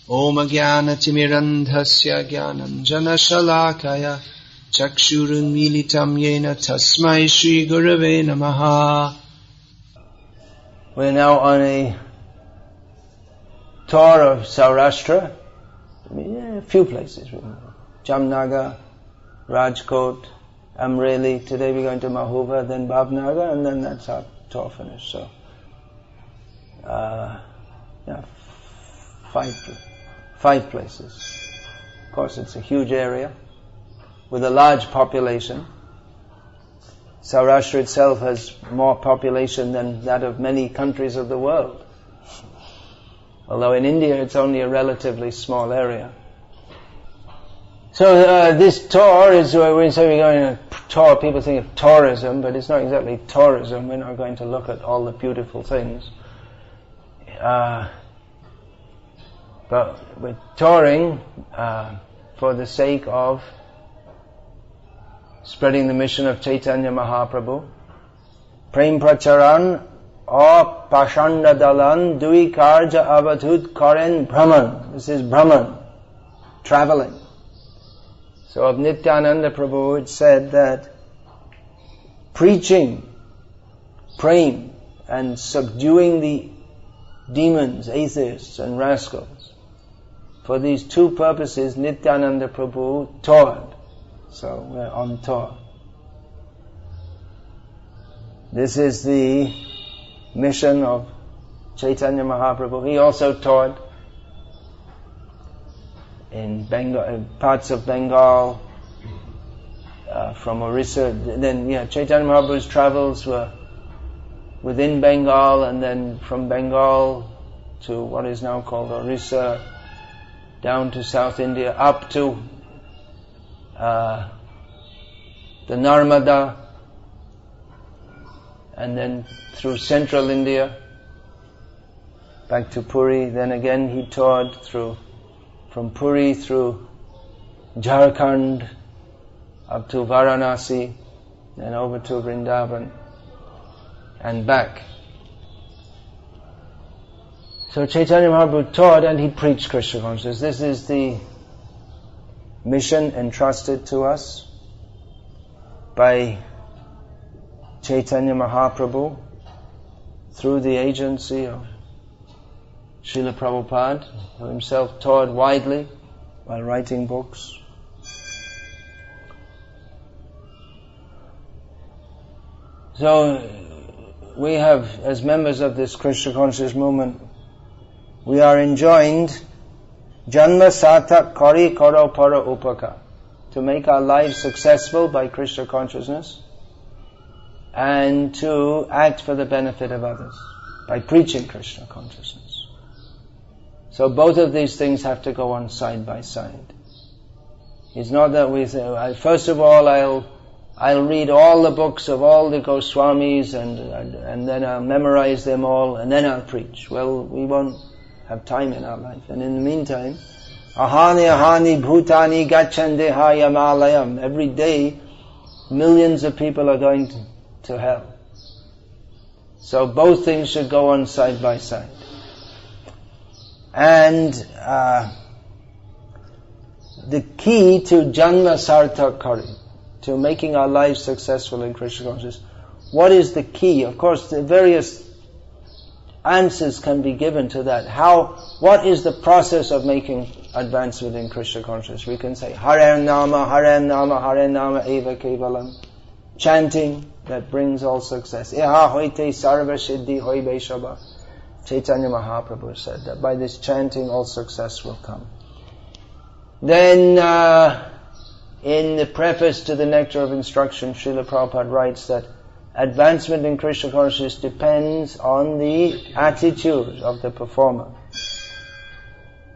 Om Jnanatimidandhasya Jnananjanashalakaya Chakshurunmilitam Yena Tasmai Shri Gurave Namaha. We're now on a tour of Saurastra. A few places. Jamnagar, Rajkot, Amareli. Today we're going to Mahuva, then Bhavnagar, and then that's our tour finished. So, five places. Of course, it's a huge area with a large population. Saurashtra itself has more population than that of many countries of the world. Although in India it's only a relatively small area. So this tour is, when we say we're going on a tour, people think of tourism, but it's not exactly tourism. We're not going to look at all the beautiful things. But we're touring for the sake of spreading the mission of Chaitanya Mahaprabhu. Prem Pracharan or Pashanda Dalan Dui Karja Avatut Karen Brahman. This is Brahman, traveling. So of Nityananda Prabhu it said that preaching, praying and subduing the demons, atheists and rascals, for these two purposes Nityananda Prabhu toured. So we're on tour. This is the mission of Chaitanya Mahaprabhu. He also toured in Bengal, parts of Bengal, from Orissa. Then Chaitanya Mahaprabhu's travels were within Bengal, and then from Bengal to what is now called Orissa, down to South India, up to the Narmada, and then through central India, back to Puri. Then again he toured from Puri through Jharkhand, up to Varanasi, then over to Vrindavan, and back. So Chaitanya Mahaprabhu taught and he preached Krishna consciousness. This is the mission entrusted to us by Chaitanya Mahaprabhu through the agency of Srila Prabhupada, who himself taught widely while writing books. So we have, as members of this Krishna conscious movement, we are enjoined Janma Sarthak Kari Karo Para Upaka, to make our lives successful by Krishna consciousness and to act for the benefit of others by preaching Krishna consciousness. So both of these things have to go on side by side. It's not that we say, first of all I'll read all the books of all the Goswamis and then I'll memorize them all and then I'll preach. Well, we won't have time in our life. And in the meantime, ahani bhutani gachandeha yamalayam. Every day, millions of people are going to hell. So both things should go on side by side. And the key to janma sarthak kari, to making our lives successful in Krishna consciousness, what is the key? Of course, the various answers can be given to that. What is the process of making advancement in Krishna consciousness? We can say Hare Nama, Hare Nama, Hare Nama Eva Kevalam. Chanting that brings all success. Iha hoite sarva siddhi hoi vaishava. Chaitanya Mahaprabhu said that by this chanting all success will come. Then in the preface to the Nectar of Instruction, Srila Prabhupada writes that advancement in Krishna consciousness depends on the attitude of the performer.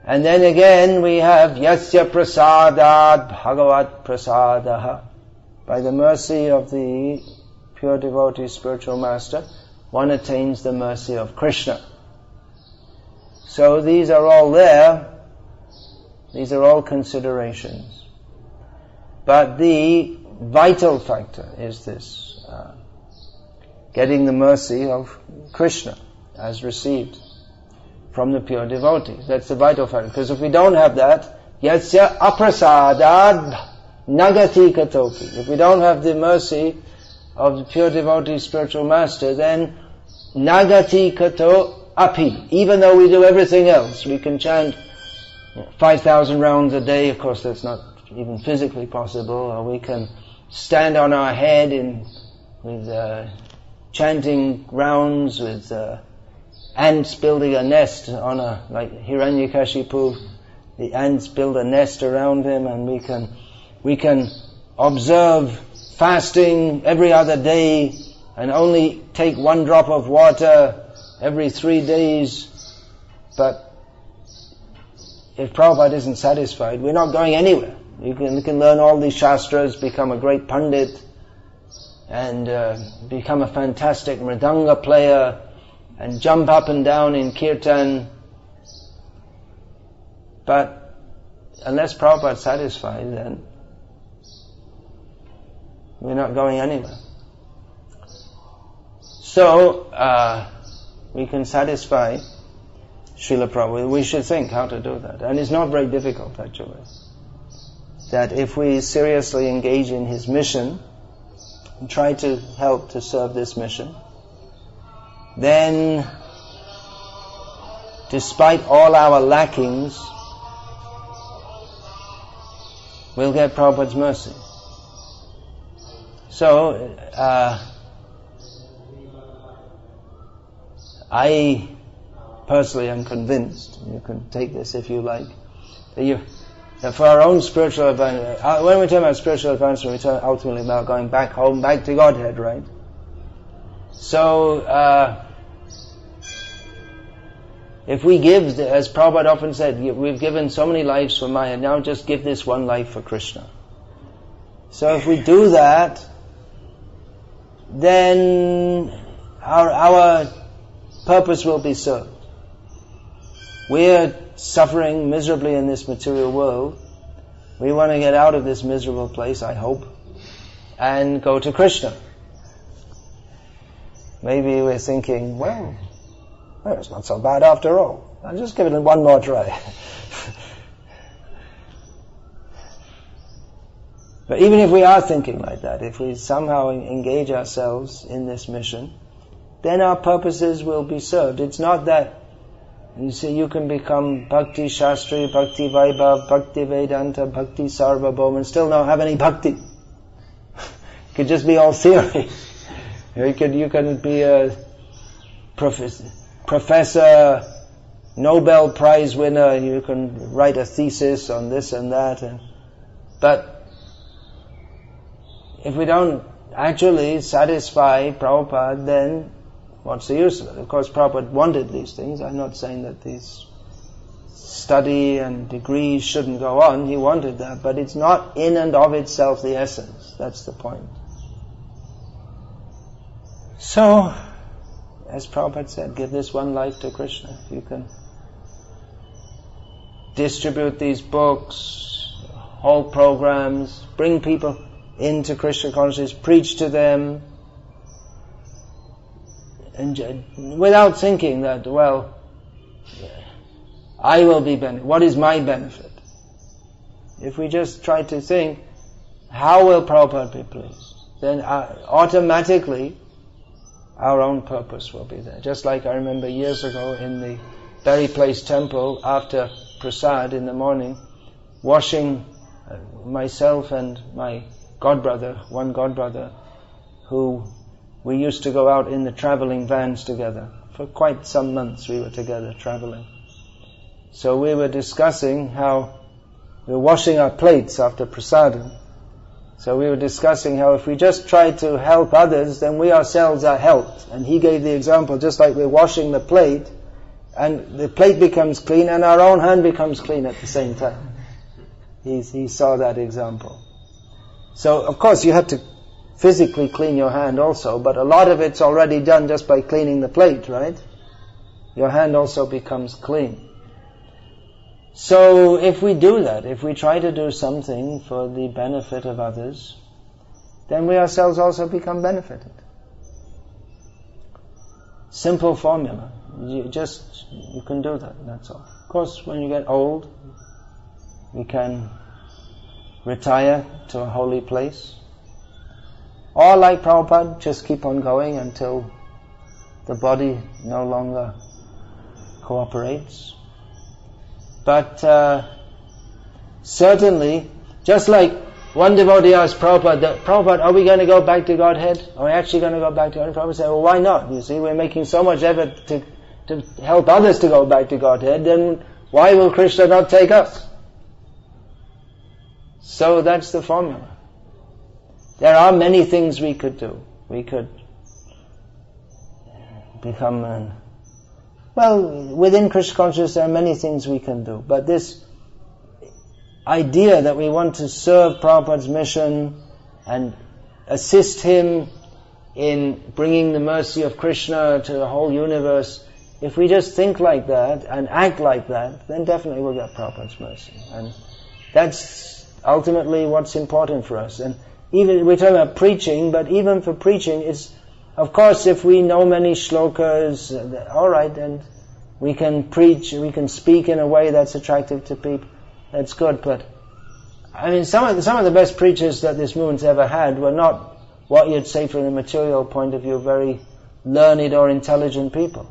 And then again we have Yasya Prasadat Bhagavat Prasadaha. By the mercy of the pure devotee spiritual master, one attains the mercy of Krishna. So these are all there. These are all considerations. But the vital factor is this. Getting the mercy of Krishna as received from the pure devotees. That's the vital factor. Because if we don't have that, yasya aprasadad nagati katopi. If we don't have the mercy of the pure devotee spiritual master, then nagati kato api. Even though we do everything else, we can chant 5,000 rounds a day. Of course, that's not even physically possible. Or we can stand on our head with chanting rounds, with ants building a nest on like Hiranyakashipu. The ants build a nest around him, and we can observe fasting every other day and only take 1 drop of water every 3 days. But if Prabhupada isn't satisfied, we're not going anywhere. You can learn all these shastras, become a great pandit, and become a fantastic mridanga player, and jump up and down in kirtan. But unless Prabhupada is satisfied, then we're not going anywhere. So, we can satisfy Srila Prabhupada. We should think how to do that. And it's not very difficult, actually. That if we seriously engage in his mission, and try to help to serve this mission, then, despite all our lackings, we'll get Prabhupada's mercy. So, I personally am convinced, you can take this if you like, that for our own spiritual advancement, when we talk about spiritual advancement, we talk ultimately about going back home, back to Godhead, right? So, if we give, as Prabhupada often said, we've given so many lives for Maya, now just give this one life for Krishna. So if we do that, then our purpose will be served. We're suffering miserably in this material world. We want to get out of this miserable place, I hope, and go to Krishna. Maybe we're thinking, well, it's not so bad after all. I'll just give it one more try. But even if we are thinking like that, if we somehow engage ourselves in this mission, then our purposes will be served. It's not that, you see, you can become Bhakti Shastri, Bhakti Vaibhav, Bhakti Vedanta, Bhakti Sarvabhauma and still not have any bhakti. It could just be all theory. You can be a professor, Nobel Prize winner, you can write a thesis on this and that, but if we don't actually satisfy Prabhupada, then what's the use of it? Of course, Prabhupada wanted these things. I'm not saying that these study and degrees shouldn't go on. He wanted that, but it's not in and of itself the essence. That's the point. So, as Prabhupada said, give this one life to Krishna. If you can distribute these books, whole programs, bring people into Krishna consciousness, preach to them, and without thinking that, well, I will be benefited. What is my benefit? If we just try to think, how will Prabhupada be pleased? Then automatically our own purpose will be there. Just like I remember years ago in the Berry Place temple, after prasad in the morning, washing myself and my one godbrother, who we used to go out in the traveling vans together. For quite some months we were together traveling. So we were discussing how we were washing our plates after prasadam. So we were discussing how if we just try to help others, then we ourselves are helped. And he gave the example, just like we're washing the plate, and the plate becomes clean and our own hand becomes clean at the same time. He saw that example. So, of course, you have to physically clean your hand also, but a lot of it's already done just by cleaning the plate, right? Your hand also becomes clean. So, if we do that, if we try to do something for the benefit of others, then we ourselves also become benefited. Simple formula. You can do that, that's all. Of course, when you get old, you can retire to a holy place. Or like Prabhupada, just keep on going until the body no longer cooperates. But certainly, just like one devotee asked Prabhupada, Prabhupada, are we going to go back to Godhead? Are we actually going to go back to Godhead? Prabhupada said, well, why not? You see, we're making so much effort to help others to go back to Godhead, then why will Krishna not take us? So that's the formula. There are many things we could do. We could become within Krishna consciousness there are many things we can do. But this idea that we want to serve Prabhupada's mission and assist him in bringing the mercy of Krishna to the whole universe, if we just think like that and act like that, then definitely we'll get Prabhupada's mercy. And that's ultimately what's important for us. And even we're talking about preaching, but even for preaching, it's, of course, if we know many shlokas, alright, and we can preach, we can speak in a way that's attractive to people, that's good. But I mean, some of the best preachers that this movement's ever had were not what you'd say from a material point of view, very learned or intelligent people.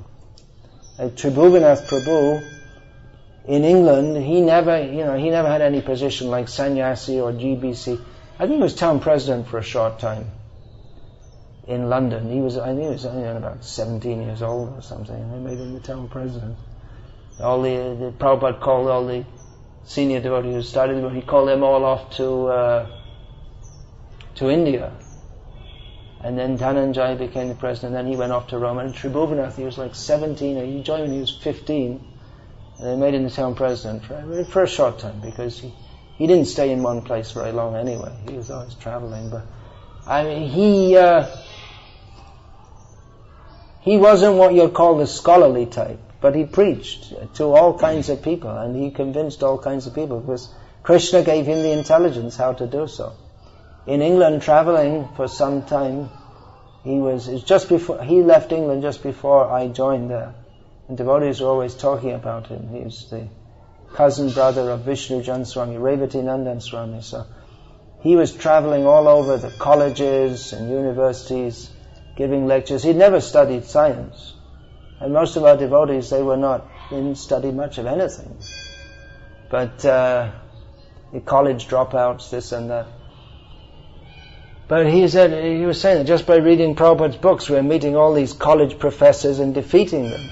Like Tribhuvanath Prabhu in England, he never had any position like sannyasi or GBC. I think he was town president for a short time in London. I think he was only about 17 years old or something, and they made him the town president. The Prabhupada called all the senior devotees who started, he called them all off to India. And then Dhananjay became the president, and then he went off to Rome. And Tribhuvanath, he was like 17, or he joined when he was 15, and they made him the town president for a short time, because he didn't stay in one place very long anyway. He was always traveling. But I mean, he wasn't what you'd call the scholarly type, but he preached to all kinds of people, and he convinced all kinds of people, because Krishna gave him the intelligence how to do so. In England, traveling for some time, he left England just before I joined there. And devotees were always talking about him. He was the cousin brother of Vishnu Jan Swami, Revati Nandan Swami. So he was traveling all over the colleges and universities, giving lectures. He'd never studied science. And most of our devotees, they didn't study much of anything. But the college dropouts, this and that. But he was saying that just by reading Prabhupada's books, we're meeting all these college professors and defeating them.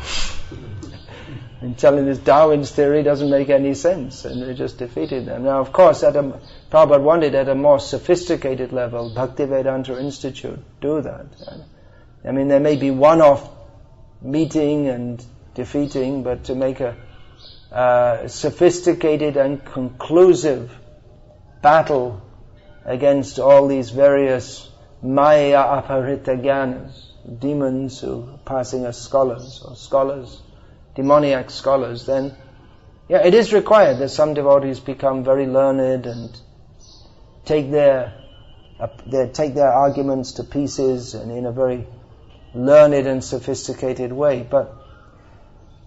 And telling this Darwin's theory doesn't make any sense, and they just defeated them. Now, of course, Prabhupada wanted at a more sophisticated level, Bhaktivedanta Institute, do that. I mean, there may be one-off meeting and defeating, but to make a sophisticated and conclusive battle against all these various Maya Aparita Gyanas, demons who are passing as scholars, demoniac scholars, then it is required that some devotees become very learned and take their arguments to pieces and in a very learned and sophisticated way. But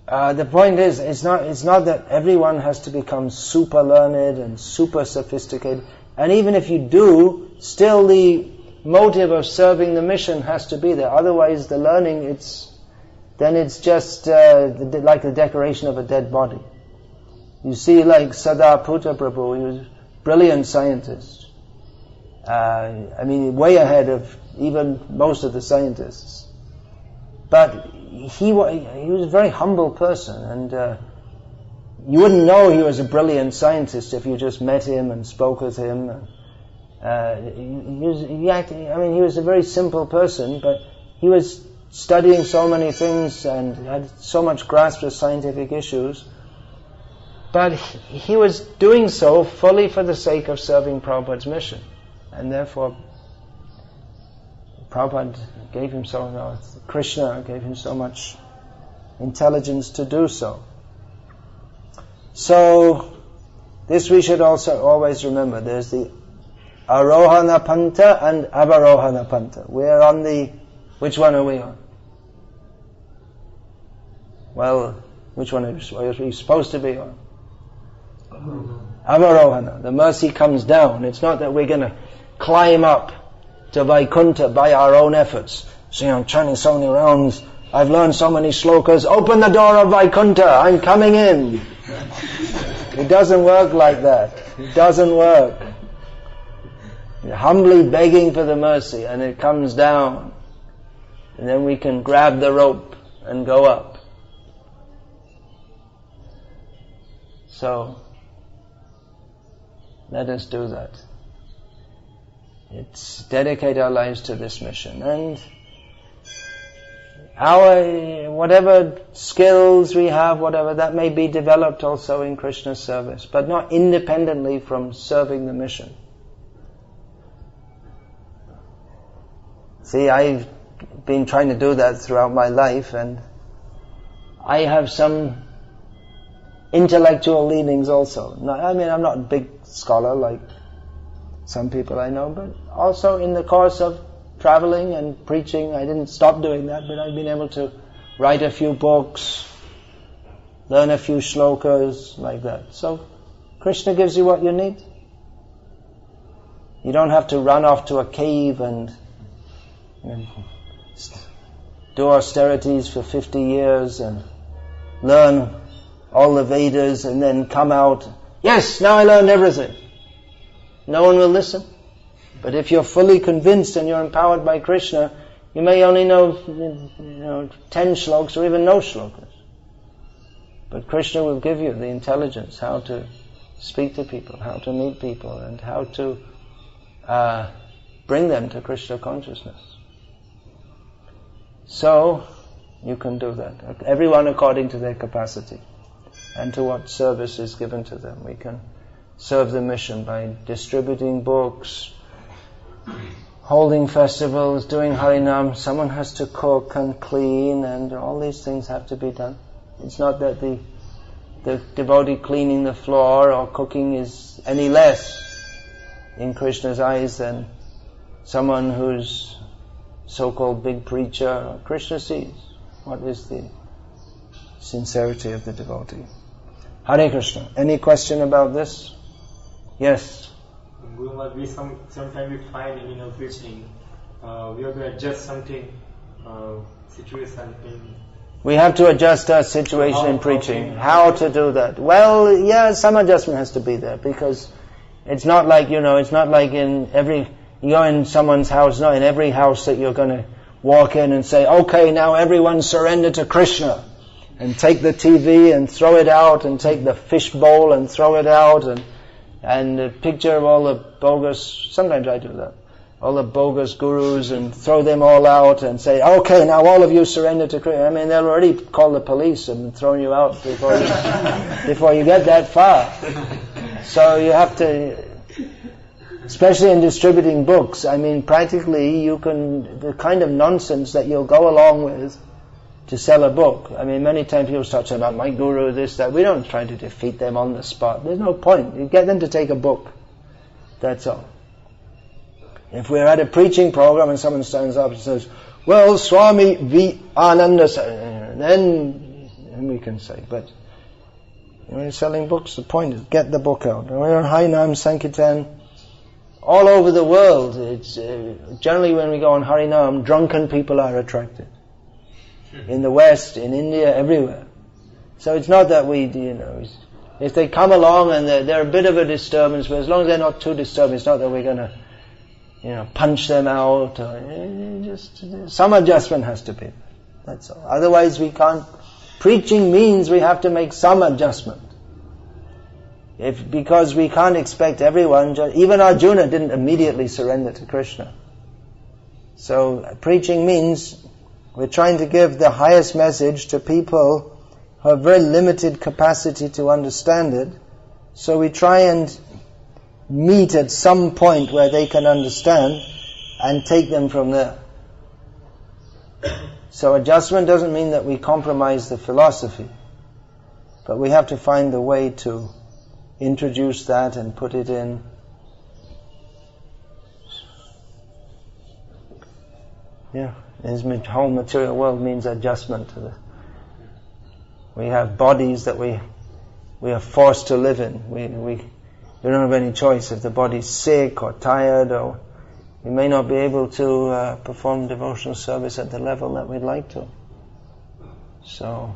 the point is, it's not that everyone has to become super learned and super sophisticated. And even if you do, still the motive of serving the mission has to be there. Otherwise, the learning, it's just like the decoration of a dead body. You see, like Sadaputta Prabhu, he was a brilliant scientist. I mean, way ahead of even most of the scientists. But he was a very humble person, and you wouldn't know he was a brilliant scientist if you just met him and spoke with him. He was a very simple person, but he was studying so many things and had so much grasp of scientific issues. But he was doing so fully for the sake of serving Prabhupada's mission. And therefore, Prabhupada gave him Krishna gave him so much intelligence to do so. So, this we should also always remember. There's the Arohana Panta and Avarohana Panta. We're on which one are we on? Well, which one are you supposed to be on? Avarohana. The mercy comes down. It's not that we're going to climb up to Vaikuntha by our own efforts. See, I'm chanting so many rounds, I've learned so many slokas, open the door of Vaikuntha, I'm coming in. It doesn't work like that. It doesn't work. You're humbly begging for the mercy and it comes down. And then we can grab the rope and go up. So, let us do that. It's dedicate our lives to this mission. And our, whatever skills we have, whatever, that may be developed also in Krishna's service, but not independently from serving the mission. See, I've been trying to do that throughout my life, and I have some intellectual leanings also. I mean, I'm not a big scholar like some people I know, but also in the course of traveling and preaching, I didn't stop doing that, but I've been able to write a few books, learn a few shlokas, like that. So, Krishna gives you what you need. You don't have to run off to a cave and do austerities for 50 years and learn all the Vedas and then come out, yes, now I learned everything. No one will listen. But if you're fully convinced and you're empowered by Krishna, you may only know 10 shlokas or even no shlokas. But Krishna will give you the intelligence how to speak to people, how to meet people, and how to bring them to Krishna consciousness. So, you can do that. Everyone according to their capacity and to what service is given to them. We can serve the mission by distributing books, holding festivals, doing Harinam. Someone has to cook and clean, and all these things have to be done. It's not that the devotee cleaning the floor or cooking is any less in Krishna's eyes than someone who's so-called big preacher. Krishna sees what is the sincerity of the devotee. Hare Krishna. Any question about this? Yes. We must be sometimes we find in preaching we have to adjust something situation in. We have to adjust our situation in preaching. How to do that? Well, yeah, some adjustment has to be there, because it's not like it's not like you go in someone's house, not in every house that you're going to walk in and say, okay, now everyone surrender to Krishna, and take the TV and throw it out, and take the fish bowl and throw it out, and a picture of all the bogus, sometimes I do that, all the bogus gurus, and throw them all out and say, okay, now all of you surrender to Krishna. I mean, they'll already call the police and throw you out before you get that far. So you have to, especially in distributing books, I mean, practically the kind of nonsense that you'll go along with to sell a book. I mean, many times people start saying about my guru, this, that. We don't try to defeat them on the spot. There's no point. You get them to take a book. That's all. If we're at a preaching program and someone stands up and says, well, Swami V. Ananda, then we can say, but when you're selling books, the point is get the book out. We're on Harinam Sankirtan all over the world. It's generally when we go on Harinam, drunken people are attracted. In the West, in India, everywhere. So it's not that if they come along and they're a bit of a disturbance, but as long as they're not too disturbing, it's not that we're going to punch them out, or just some adjustment has to be. That's all. Otherwise we can't. Preaching means we have to make some adjustment. Because we can't expect everyone, even Arjuna didn't immediately surrender to Krishna. So preaching means we're trying to give the highest message to people who have very limited capacity to understand it. So we try and meet at some point where they can understand and take them from there. So adjustment doesn't mean that we compromise the philosophy, but we have to find the way to introduce that and put it in. Yeah, his whole material world means adjustment to We have bodies that we are forced to live in. We don't have any choice. If the body's sick or tired, or we may not be able to perform devotional service at the level that we'd like to. So,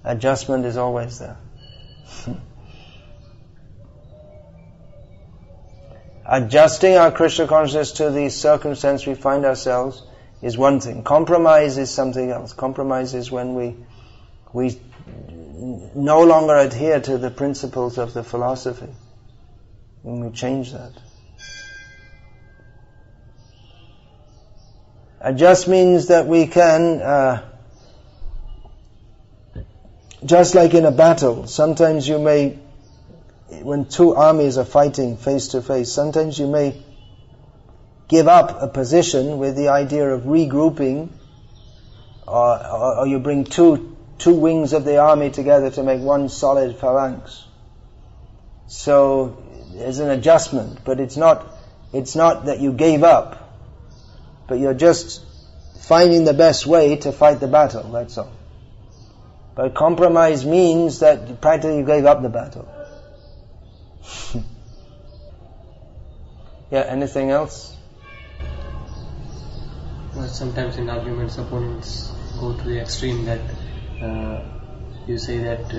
adjustment is always there. Adjusting our Krishna consciousness to the circumstance we find ourselves is one thing. Compromise is something else. Compromise is when we no longer adhere to the principles of the philosophy. When we change that. Adjust means that we can, just like in a battle, sometimes you may, when two armies are fighting face to face, sometimes you may give up a position with the idea of regrouping, or you bring two wings of the army together to make one solid phalanx. So there's an adjustment, but it's not that you gave up, but you're just finding the best way to fight the battle, that's all. But compromise means that practically you gave up the battle. Yeah, anything else? Well, sometimes in arguments opponents go to the extreme that you say that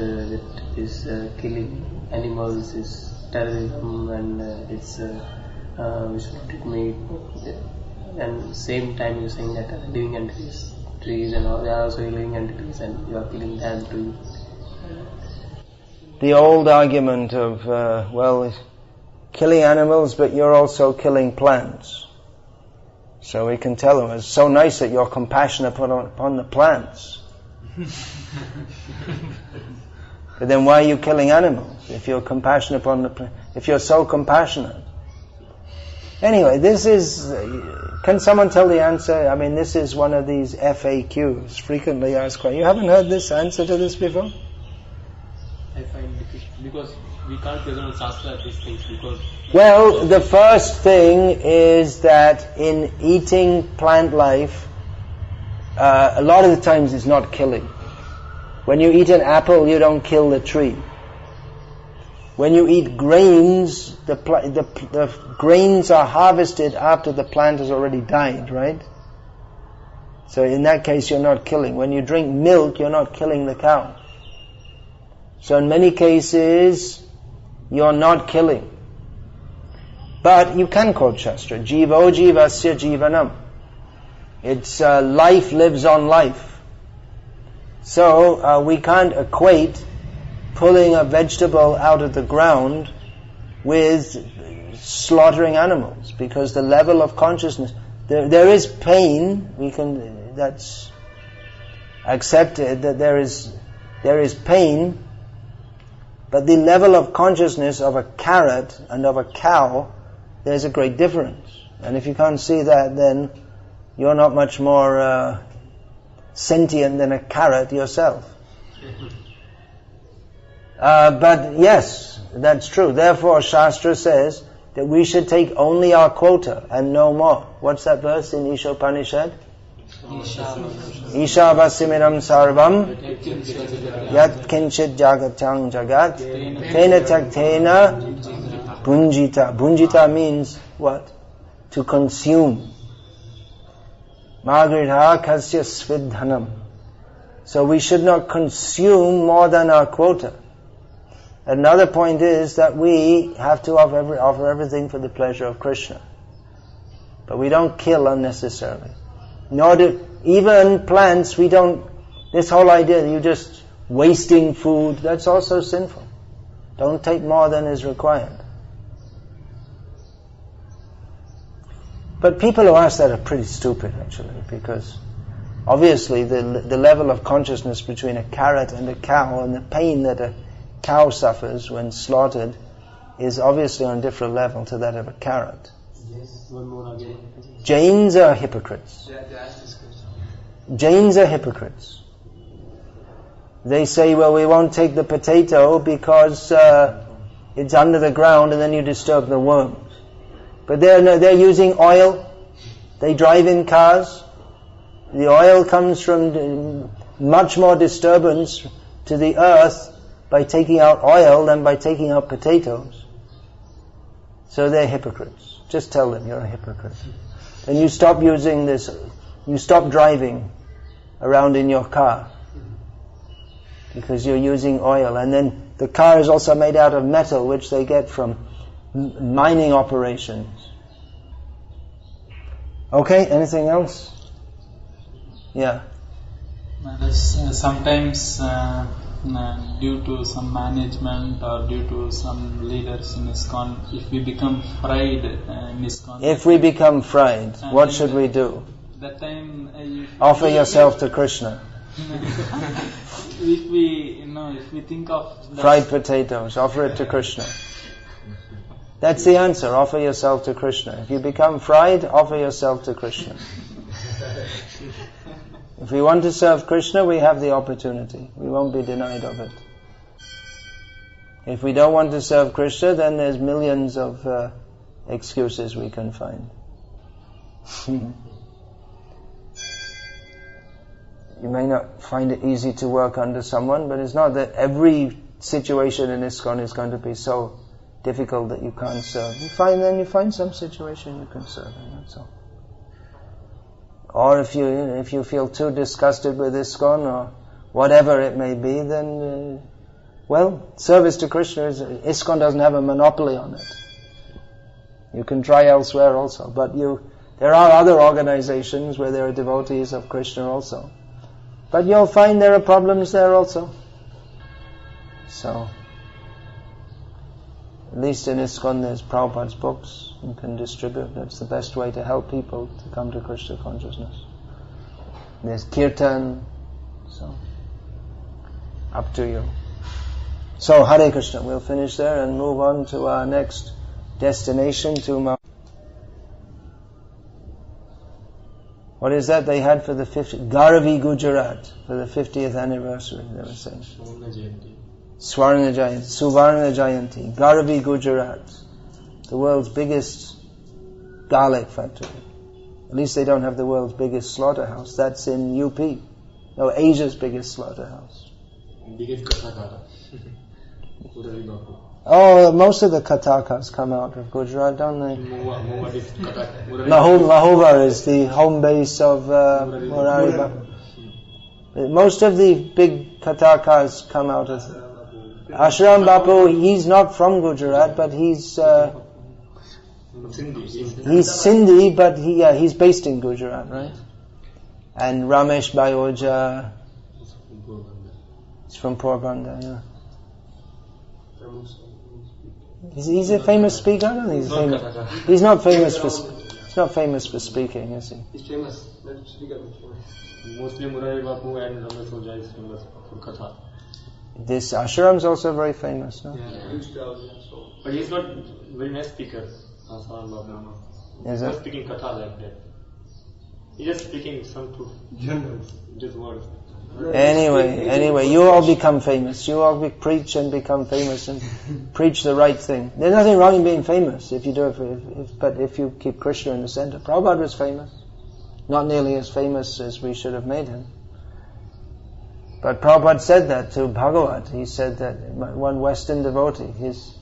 is killing animals is terrorism and it's we should take meat, and same time you're saying that living entities, trees and all, they are also living entities and you are killing them too. The old argument of killing animals, but you're also killing plants. So we can tell them, it's so nice that you're compassionate upon the plants. But then why are you killing animals if you're compassionate upon the plants? If you're so compassionate. Anyway, this is, can someone tell the answer? I mean, this is one of these FAQs, frequently asked questions. You haven't heard this answer to this before? I find because we can't present on Shastra these things because... Well, the first thing is that in eating plant life, a lot of the times it's not killing. When you eat an apple, you don't kill the tree. When you eat grains, the grains are harvested after the plant has already died, right? So in that case, you're not killing. When you drink milk, you're not killing the cow. So in many cases, you're not killing. But you can quote Shastra. Jivo jivasya jivanam. It's life lives on life. So we can't equate pulling a vegetable out of the ground with slaughtering animals, because the level of consciousness, there is pain. That's accepted that there is pain. But the level of consciousness of a carrot and of a cow, there's a great difference. And if you can't see that, then you're not much more sentient than a carrot yourself. But yes, that's true. Therefore, Shastra says that we should take only our quota and no more. What's that verse in Ishopanishad? Isha vasimiram sarvam yat kinchit jagatang jagat tena taktena bunjita. Bunjita means what? To consume. Magridha kasya svidhanam. So we should not consume more than our quota. Another point is that we have to offer everything for the pleasure of Krishna. But we don't kill unnecessarily. Nor do, even plants, this whole idea that you're just wasting food, that's also sinful. Don't take more than is required. But people who ask that are pretty stupid, actually, because obviously the level of consciousness between a carrot and a cow and the pain that a cow suffers when slaughtered is obviously on a different level to that of a carrot. Yes, one more again. Jains are hypocrites. Jains are hypocrites. They say, well, we won't take the potato because it's under the ground and then you disturb the worms. But they're using oil. They drive in cars. The oil comes from much more disturbance to the earth by taking out oil than by taking out potatoes. So they're hypocrites. Just tell them you're a hypocrite. And you stop using this, you stop driving around in your car because you're using oil. And then the car is also made out of metal, which they get from mining operations. Okay, anything else? Yeah. Sometimes due to some management or due to some leaders in ISKCON, if we become fried in ISKCON... If we become fried, what should we do? That time... Offer yourself to Krishna. If we think of... Fried potatoes, offer it to Krishna. That's the answer, offer yourself to Krishna. If you become fried, offer yourself to Krishna. If we want to serve Krishna, we have the opportunity. We won't be denied of it. If we don't want to serve Krishna, then there's millions of excuses we can find. You may not find it easy to work under someone, but it's not that every situation in ISKCON is going to be so difficult that you can't serve. You find some situation you can serve in, that's all. Or if you feel too disgusted with ISKCON or whatever it may be, then service to Krishna ISKCON doesn't have a monopoly on it. You can try elsewhere also, but there are other organizations where there are devotees of Krishna also. But you'll find there are problems there also. So, at least in ISKCON there's Prabhupada's books you can distribute. That's the best way to help people to come to Krishna consciousness. There's Kirtan, so up to you. So Hare Krishna, we'll finish there and move on to our next destination, what is that they had for the 50th? Garvi, Gujarat, for the 50th anniversary, they were saying. Suvarna Jayanti, Garvi, Gujarat, the world's biggest garlic factory. At least they don't have the world's biggest slaughterhouse. That's in UP. No, Asia's biggest slaughterhouse. Biggest kathakara. Oh, most of the katakas come out of Gujarat, don't they? Lahova is the home base of Morari Bapu. Most of the big katakas come out of Ashram Bapu. He's not from Gujarat, but he's Sindhi, but he's based in Gujarat, right? And Ramesh Bayoja is from Porbandar, yeah. He's a famous speaker. I don't think he's famous. He's not famous for speaking, is he? He's famous. Mostly Murari Bapu and Ramesh Bayoja is famous for Katha. This ashram's also very famous, no? Yeah. But he's not very nice speaker. Is he's not speaking Katha like that. He's just speaking some just words. Anyway, you all become famous. You all preach and become famous and preach the right thing. There's nothing wrong in being famous if you do it. But if you keep Krishna in the center. Prabhupada was famous, not nearly as famous as we should have made him. But Prabhupada said that to Bhagavat. He said that one Western devotee, he was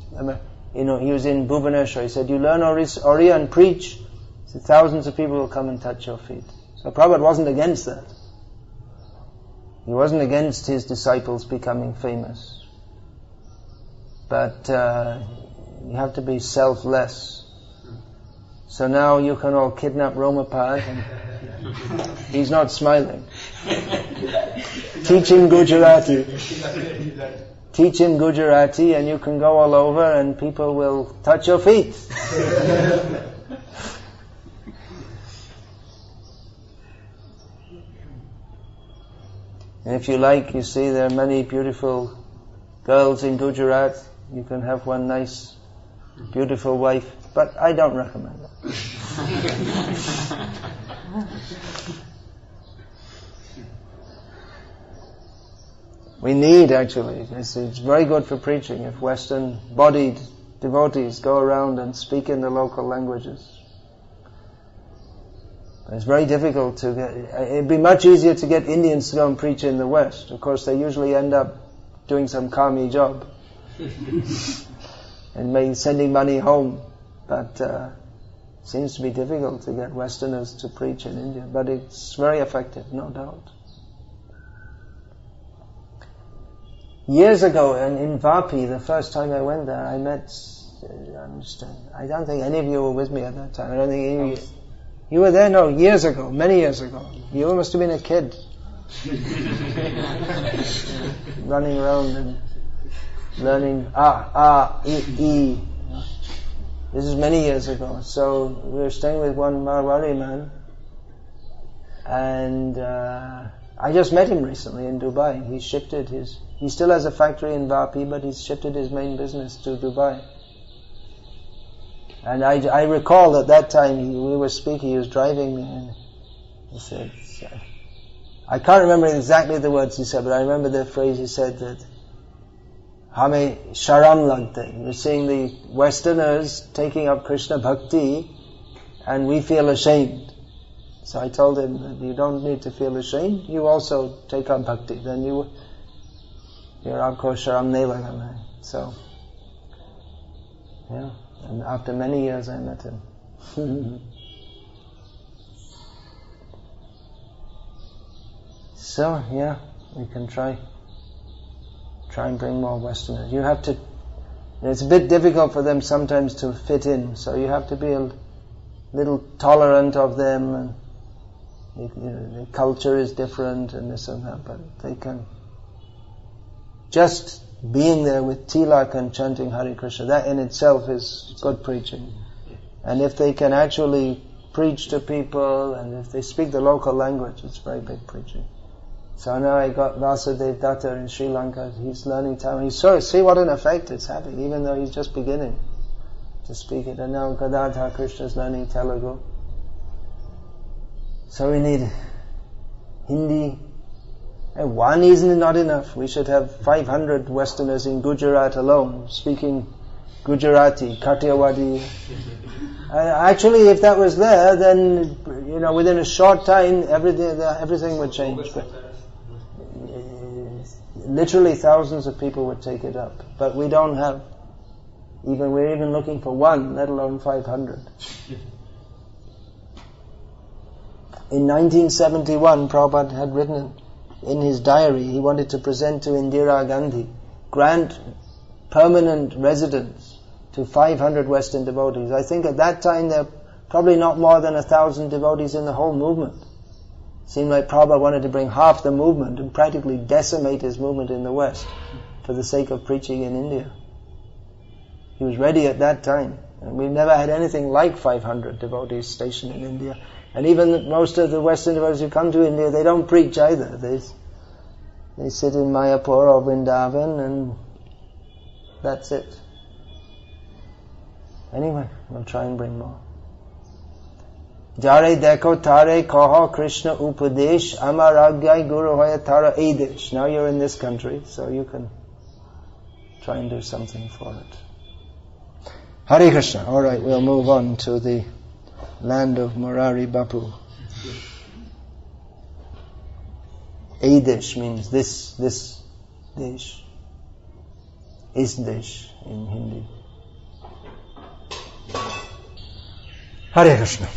in Bhubaneswar. He said, "You learn Oriya and preach, so thousands of people will come and touch your feet." So Prabhupada wasn't against that. He wasn't against his disciples becoming famous. But you have to be selfless. So now you can all kidnap Romapad and he's not smiling. Teach him Gujarati. Teach him Gujarati and you can go all over and people will touch your feet. And if you like, you see there are many beautiful girls in Gujarat. You can have one nice, beautiful wife. But I don't recommend it. We need, actually, it's very good for preaching if Western-bodied devotees go around and speak in the local languages. It's very difficult to get. It'd be much easier to get Indians to go and preach in the West. Of course, they usually end up doing some kami job and maybe sending money home. But it seems to be difficult to get Westerners to preach in India. But it's very effective, no doubt. Years ago, in Vapi, the first time I went there, I met. I don't think any of you were with me at that time. I don't think any of you. You were there? No, years ago, many years ago. You must have been a kid. Running around and learning E. This is many years ago. So we were staying with one Marwari man, and I just met him recently in Dubai. He still has a factory in Vapi, but he's shifted his main business to Dubai. And I recall at that time we were speaking, he was driving me, and he said, I can't remember exactly the words he said, but I remember the phrase he said that, Hame sharam lagte. We're seeing the Westerners taking up Krishna Bhakti, and we feel ashamed. So I told him that you don't need to feel ashamed, you also take up Bhakti, then you're aapko sharam nahi lagana. So, yeah. And after many years I met him. So, yeah, we can try and bring more Westerners. You have to, it's a bit difficult for them sometimes to fit in, so you have to be a little tolerant of them, and the culture is different and this and that, but they can just being there with tilak and chanting Hare Krishna, that in itself is good preaching. And if they can actually preach to people, and if they speak the local language, it's very big preaching. So now I got Vasudev Datta in Sri Lanka, he's learning Tamil. See what an effect it's having, even though he's just beginning to speak it. And now Gadadhar Krishna is learning Telugu. So we need Hindi. And one isn't not enough. We should have 500 Westerners in Gujarat alone, speaking Gujarati, Kathiawadi. Actually, if that was there, then, within a short time, everything would change. But, literally thousands of people would take it up. But we don't have, we're even looking for one, let alone 500. In 1971, Prabhupada had written in his diary, he wanted to present to Indira Gandhi, grant permanent residence to 500 Western devotees. I think at that time there were probably not more than 1,000 devotees in the whole movement. It seemed like Prabhupada wanted to bring half the movement and practically decimate his movement in the West for the sake of preaching in India. He was ready at that time. And we've never had anything like 500 devotees stationed in India. And even most of the Western devotees who come to India, they don't preach either. They sit in Mayapur or Vrindavan, and that's it. Anyway, we'll try and bring more. Jare deko tare kaho Krishna upadesh amaragyai guru hoya tara edesh. Now you're in this country, so you can try and do something for it. Hare Krishna. Alright, we'll move on to the land of Murari Bapu. Edesh means this desh. Is desh in Hindi. Hare Krishna.